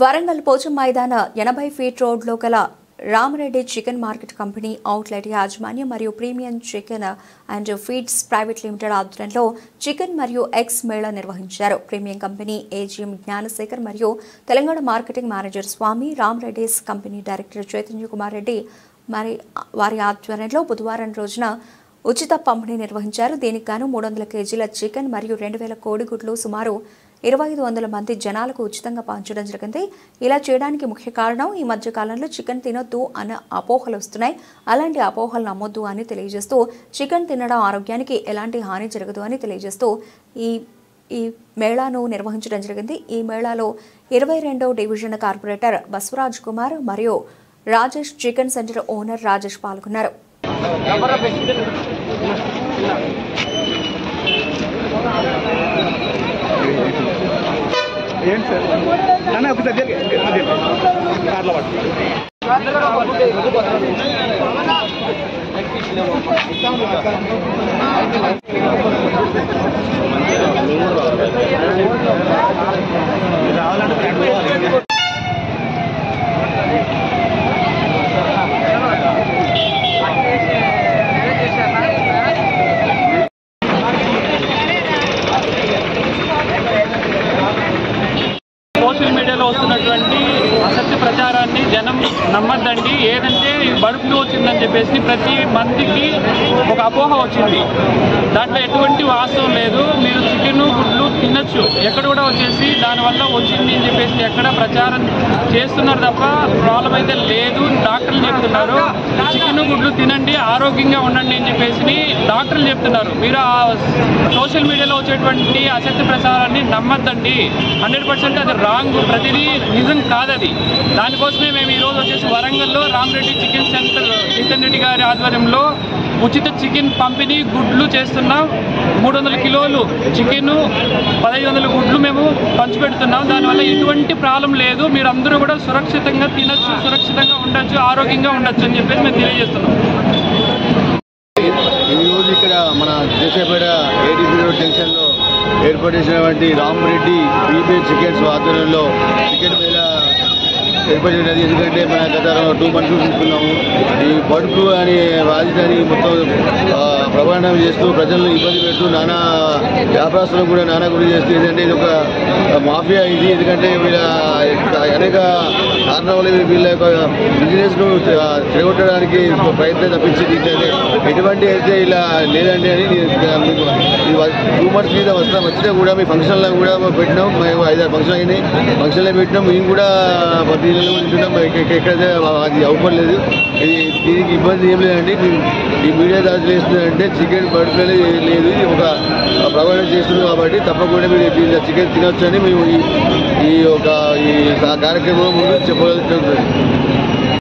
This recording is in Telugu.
వరంగల్ పోచం మైదాన 80 ఫీట్ రోడ్లో గల Ramareddy chicken market company outlet యాజమాన్యం మరియు premium chicken and feeds private limited ఆధ్వర్యంలో చికెన్ మరియు ఎగ్స్ మేళా నిర్వహించారు. ప్రీమియం కంపెనీ ఏజీఎం జ్ఞానశేఖర్ మరియు Telangana marketing manager Swamy, Ramareddy's company director Chaitanya Kumar Reddy వారి ఆధ్వర్యంలో బుధవారం రోజున ఉచిత పంపిణీ నిర్వహించారు. దీనికి గాను 300 కేజీల చికెన్ మరియు 2000 కోడిగుడ్లు సుమారు 2500 మంది జనాలకు ఉచితంగా పంచడం జరిగింది. ఇలా చేయడానికి ముఖ్య కారణం ఈ మధ్య కాలంలో చికెన్ తినొద్దు అన్న అపోహలు వస్తున్నాయి. అలాంటి అపోహలు నమ్మొద్దు అని తెలియజేస్తూ చికెన్ తినడం ఆరోగ్యానికి ఎలాంటి హాని జరగదు అని తెలియజేస్తూ ఈ మేళాను నిర్వహించడం జరిగింది. ఈ మేళాలో 22వ డివిజన్ కార్పొరేటర్ బసవరాజ్ కుమార్ మరియు Rajesh chicken centre owner Rajesh పాల్గొన్నారు. సోషల్ మీడియాలో వస్తున్నటువంటి అసత్య ప్రచారాన్ని జనం నమ్మద్దండి. ఏదంటే బర్డ్ ఫ్లూ వచ్చిందని చెప్పేసి ప్రతి మందికి ఒక అపోహ వచ్చింది. దాంట్లో ఎటువంటి వాస్తవం లేదు. మీరు చికెన్ గుడ్లు తినచ్చు, ఎక్కడ కూడా వచ్చేసి దానివల్ల వచ్చింది అని చెప్పేసి ఎక్కడ ప్రచారం చేస్తున్నారు తప్ప ప్రాబ్లం అయితే లేదు. డాక్టర్లు చెప్తున్నారు చికెన్ గుడ్లు తినండి, ఆరోగ్యంగా ఉండండి అని చెప్పేసి డాక్టర్లు చెప్తున్నారు. మీరు ఆ సోషల్ మీడియాలో వచ్చేటువంటి అసత్య ప్రచారాన్ని నమ్మద్దండి. 100% అది రాంగ్, ప్రతిదీ నిజం కాదది. దానికోసమే మేము ఈరోజు వచ్చేసి వరంగల్లో రామరెడ్డి చికెన్ సెంటర్ చైతన్య రెడ్డి గారి ఆధ్వర్యంలో ఉచిత చికెన్ పంపిణీ గుడ్లు చేస్తున్నాం. 300 కిలోలు చికెన్, 1500 గుడ్లు మేము పంచిపెడుతున్నాం. దానివల్ల ఎటువంటి ప్రాబ్లం లేదు. మీరు అందరూ కూడా సురక్షితంగా తినచ్చు, సురక్షితంగా ఉండొచ్చు, ఆరోగ్యంగా ఉండొచ్చు అని చెప్పేసి మేము తెలియజేస్తున్నాం. ఈరోజు ఇక్కడ మన దేశపేట ఏటీపీ రోడ్ జంక్షన్లో ఏర్పాటు చేసినటువంటి రామరెడ్డి ప్రీమియం చికెన్స్ ఆధ్వర్యంలో చికెన్ మేళా ఏర్పాటు చేయడం. ఎందుకంటే మన గత 2 months చూసుకున్నాము. ఈ బర్డ్ ఫ్లూ అనే వ్యాధిని మొత్తం ప్రమాణం చేస్తూ ప్రజలను ఇబ్బంది పెడుతూ నానా వ్యాపారస్తులను కూడా నానా గురి చేస్తూ ఏంటంటే ఇది ఒక మాఫియా ఇది. ఎందుకంటే వీళ్ళ అనేక కారణాల వల్ల వీళ్ళ యొక్క బిజినెస్ను చెడగొట్టడానికి ప్రయత్నం తప్పించింది. ఎటువంటి అయితే ఇలా లేదండి అని 2 months మీద వచ్చినా కూడా మీ ఫంక్షన్లో కూడా పెట్టినాం. మేము 5-6 ఫంక్షన్ అయినాయి. ఫంక్షన్లో పెట్టినాం. మేము కూడా తింటున్నాం. ఎక్కడైతే అది అవ్వలేదు. దీనికి ఇబ్బంది ఏం లేదండి. ఈ మీడియా దాడులు వేస్తుందంటే చికెన్ బర్డ్ ఫ్లూ లేదు, ఒక ప్రమాణం చేస్తుంది కాబట్టి తప్పకుండా మీరు చికెన్ తినొచ్చని మేము ఈ కార్యక్రమం ముందు చెప్పగలుగుతుంది.